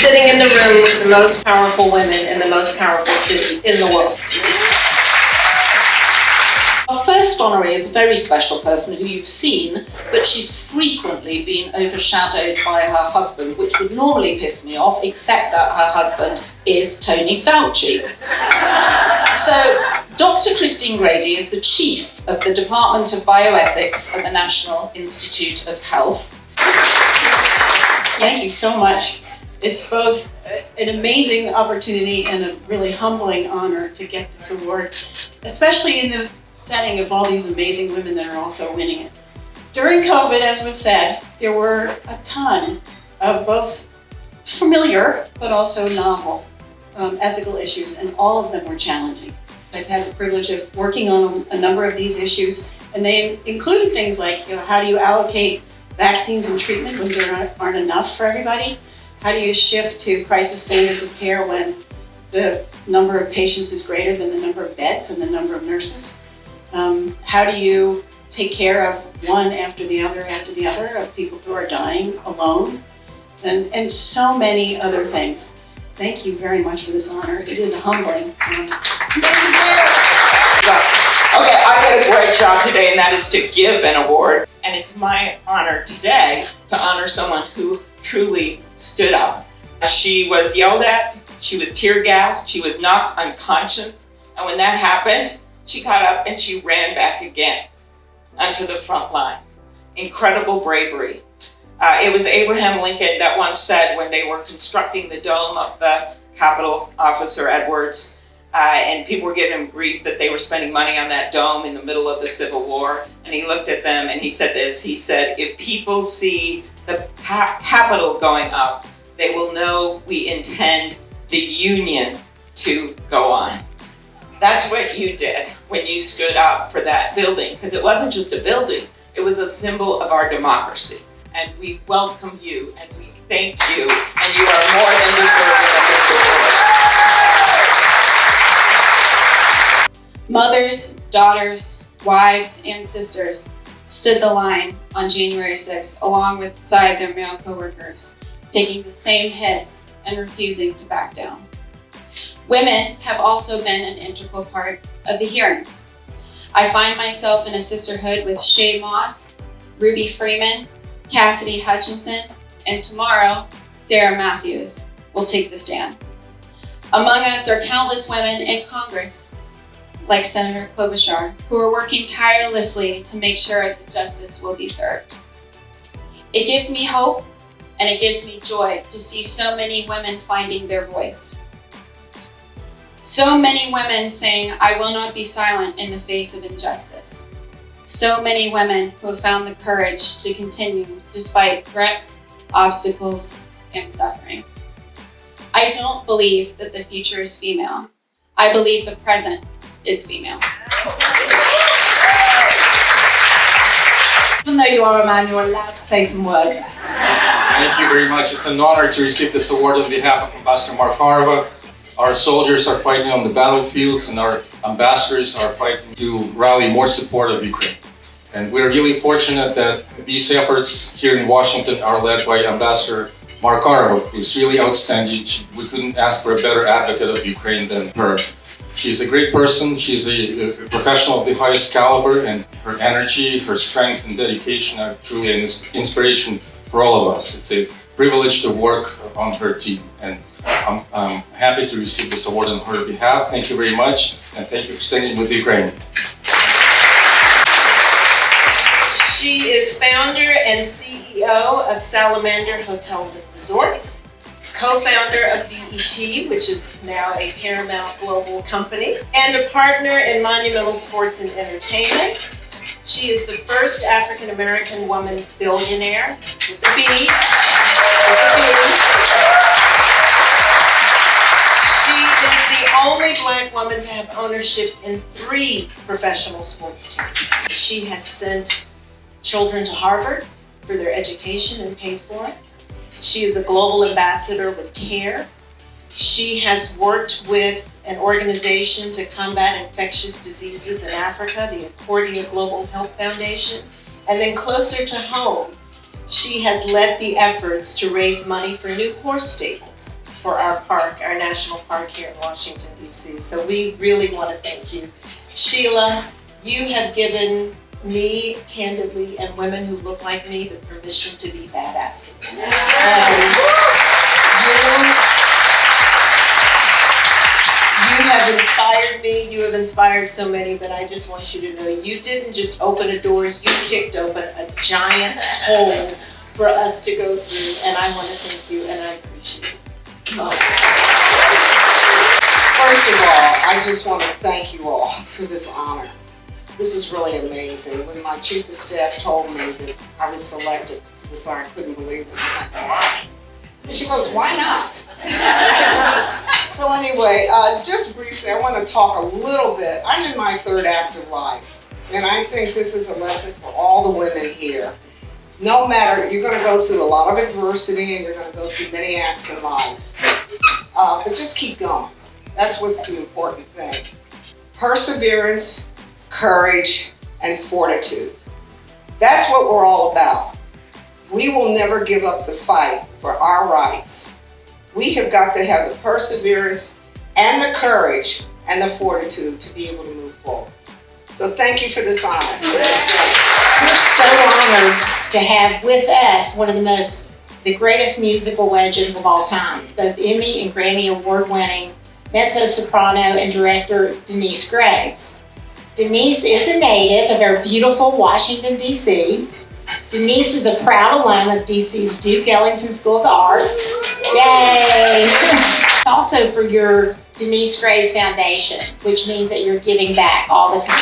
sitting in the room with the most powerful women in the most powerful city in the world. Our first honoree is a very special person who you've seen, but she's frequently been overshadowed by her husband, which would normally piss me off, except that her husband is Tony Fauci. So, Dr. Christine Grady is the chief of the Department of Bioethics at the National Institute of Health. Thank you so much. It's both an amazing opportunity and a really humbling honor to get this award, especially in the setting of all these amazing women that are also winning it. During COVID, as was said, there were a ton of both familiar but also novel ethical issues, and all of them were challenging. I've had the privilege of working on a number of these issues, and they included things like, how do you allocate vaccines and treatment when there aren't enough for everybody? How do you shift to crisis standards of care when the number of patients is greater than the number of beds and the number of nurses? How do you take care of one after the other of people who are dying alone? And so many other things. Thank you very much for this honor. It is a humbling honor. Okay, I did a great job today, and that is to give an award. And it's my honor today to honor someone who truly stood up. She was yelled at, she was tear gassed, she was knocked unconscious. And when that happened, she got up and she ran back again onto the front lines. Incredible bravery. It was Abraham Lincoln that once said, when they were constructing the dome of the Capitol, Officer Edwards, and people were giving him grief that they were spending money on that dome in the middle of the Civil War, and he looked at them and he said this, he said, if people see the Capitol going up, they will know we intend the Union to go on. That's what you did when you stood up for that building, because it wasn't just a building, it was a symbol of our democracy. And we welcome you and we thank you, and you are more than deserving of this award. Mothers, daughters, wives, and sisters stood the line on January 6th alongside their male coworkers, taking the same hits and refusing to back down. Women have also been an integral part of the hearings. I find myself in a sisterhood with Shay Moss, Ruby Freeman, Cassidy Hutchinson, and tomorrow, Sarah Matthews will take the stand. Among us are countless women in Congress, like Senator Klobuchar, who are working tirelessly to make sure that justice will be served. It gives me hope and it gives me joy to see so many women finding their voice. So many women saying, I will not be silent in the face of injustice. So many women who have found the courage to continue despite threats, obstacles, and suffering. I don't believe that the future is female. I believe the present is female. Even though you are a man, you're allowed to say some words. Thank you very much. It's an honor to receive this award on behalf of Ambassador Markarova. Our soldiers are fighting on the battlefields, and our ambassadors are fighting to rally more support of Ukraine. And we're really fortunate that these efforts here in Washington are led by Ambassador Markarova, who's really outstanding. We couldn't ask for a better advocate of Ukraine than her. She's a great person. She's a professional of the highest caliber, and her energy, her strength, and dedication are truly an inspiration for all of us. It's a privilege to work on her team, and I'm happy to receive this award on her behalf. Thank you very much, and thank you for standing with Ukraine. She is founder and CEO of Salamander Hotels and Resorts, co-founder of BET, which is now a Paramount global company, and a partner in Monumental Sports and Entertainment. She is the first African-American woman billionaire. It's with the B. She is the only Black woman to have ownership in 3 professional sports teams. She has sent children to Harvard for their education and paid for it. She is a global ambassador with CARE. She has worked with an organization to combat infectious diseases in Africa, the Accordia Global Health Foundation. And then closer to home, she has led the efforts to raise money for new horse stables for our park, our national park here in Washington, D.C. So we really want to thank you. Sheila, you have given me, candidly, and women who look like me the permission to be badasses. You have inspired me, you have inspired so many, but I just want you to know you didn't just open a door, you kicked open a giant hole for us to go through, and I want to thank you, and I appreciate it. First of all, I just want to thank you all for this honor. This is really amazing. When my chief of staff told me that I was selected for this honor, I couldn't believe it. I'm like, why? And she goes, why not? So anyway, just briefly, I want to talk a little bit. I'm in my third active life, and I think this is a lesson for all the women here. No matter, you're going to go through a lot of adversity, and you're going to go through many acts in life, but just keep going. That's what's the important thing. Perseverance, courage, and fortitude. That's what we're all about. We will never give up the fight for our rights. We have got to have the perseverance and the courage and the fortitude to be able to move forward. So thank you for this honor. We're so honored to have with us one of the greatest musical legends of all times, both Emmy and Grammy award-winning mezzo-soprano and director Denise Graves. Denise is a native of our beautiful Washington, D.C. Denise is a proud alum of D.C.'s Duke Ellington School of the Arts. Yay! Also for your Denise Graves Foundation, which means that you're giving back all the time.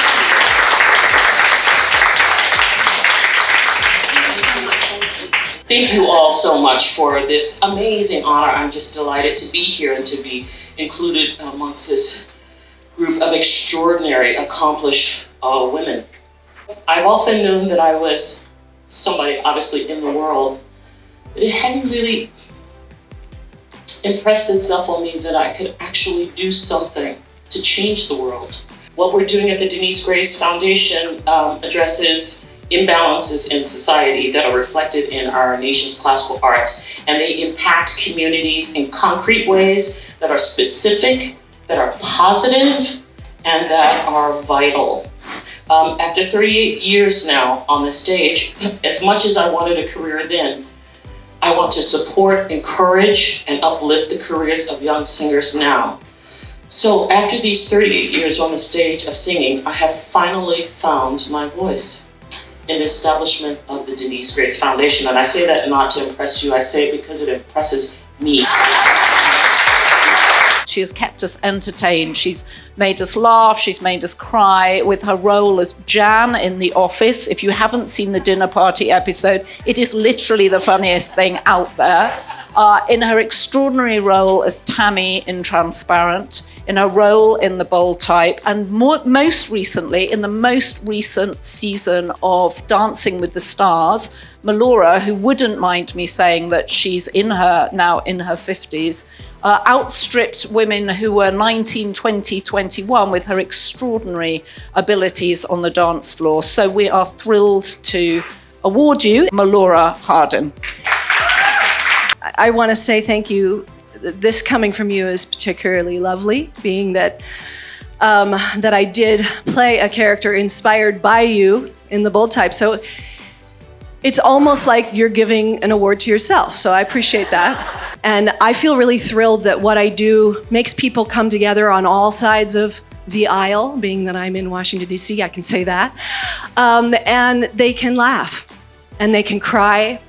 Thank you all so much for this amazing honor. I'm just delighted to be here and to be included amongst this group of extraordinary, accomplished women. I've often known that I was somebody obviously in the world, but it hadn't really impressed itself on me that I could actually do something to change the world. What we're doing at the Denise Graves Foundation addresses imbalances in society that are reflected in our nation's classical arts, and they impact communities in concrete ways that are specific, that are positive, and that are vital. After 38 years now on the stage, as much as I wanted a career then, I want to support, encourage, and uplift the careers of young singers now. So after these 38 years on the stage of singing, I have finally found my voice in the establishment of the Denise Graves Foundation. And I say that not to impress you, I say it because it impresses me. She has kept us entertained. She's made us laugh. She's made us cry with her role as Jan in The Office. If you haven't seen the dinner party episode, it is literally the funniest thing out there. In her extraordinary role as Tammy in Transparent, in her role in The Bold Type, and most recently, in the most recent season of Dancing with the Stars, Melora, who wouldn't mind me saying that she's now in her 50s, outstripped women who were 19, 20, 21 with her extraordinary abilities on the dance floor. So we are thrilled to award you Melora Hardin. I want to say thank you. This coming from you is particularly lovely, being that I did play a character inspired by you in The Bold Type. So it's almost like you're giving an award to yourself. So I appreciate that. And I feel really thrilled that what I do makes people come together on all sides of the aisle, being that I'm in Washington, D.C., I can say that. And they can laugh and they can cry.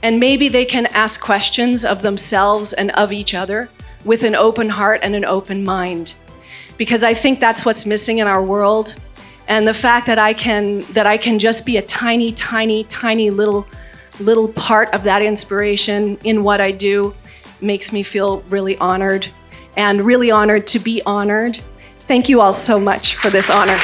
And maybe they can ask questions of themselves and of each other with an open heart and an open mind. Because I think that's what's missing in our world. And the fact that I can just be a tiny, tiny, tiny little part of that inspiration in what I do makes me feel really honored, and really honored to be honored. Thank you all so much for this honor.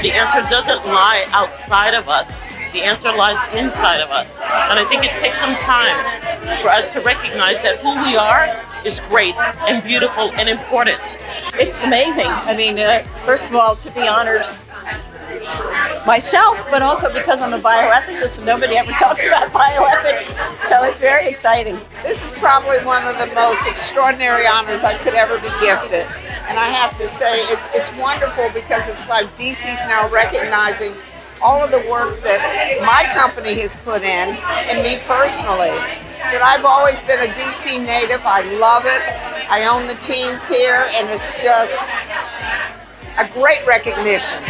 The answer doesn't lie outside of us. The answer lies inside of us. And I think it takes some time for us to recognize that who we are is great and beautiful and important. It's amazing. I mean, first of all, to be honored myself, but also because I'm a bioethicist and nobody ever talks about bioethics, so it's very exciting. This is probably one of the most extraordinary honors I could ever be gifted. And I have to say, it's wonderful because it's like DC's now recognizing all of the work that my company has put in, and me personally. But I've always been a DC native. I love it. I own the teams here, and it's just a great recognition.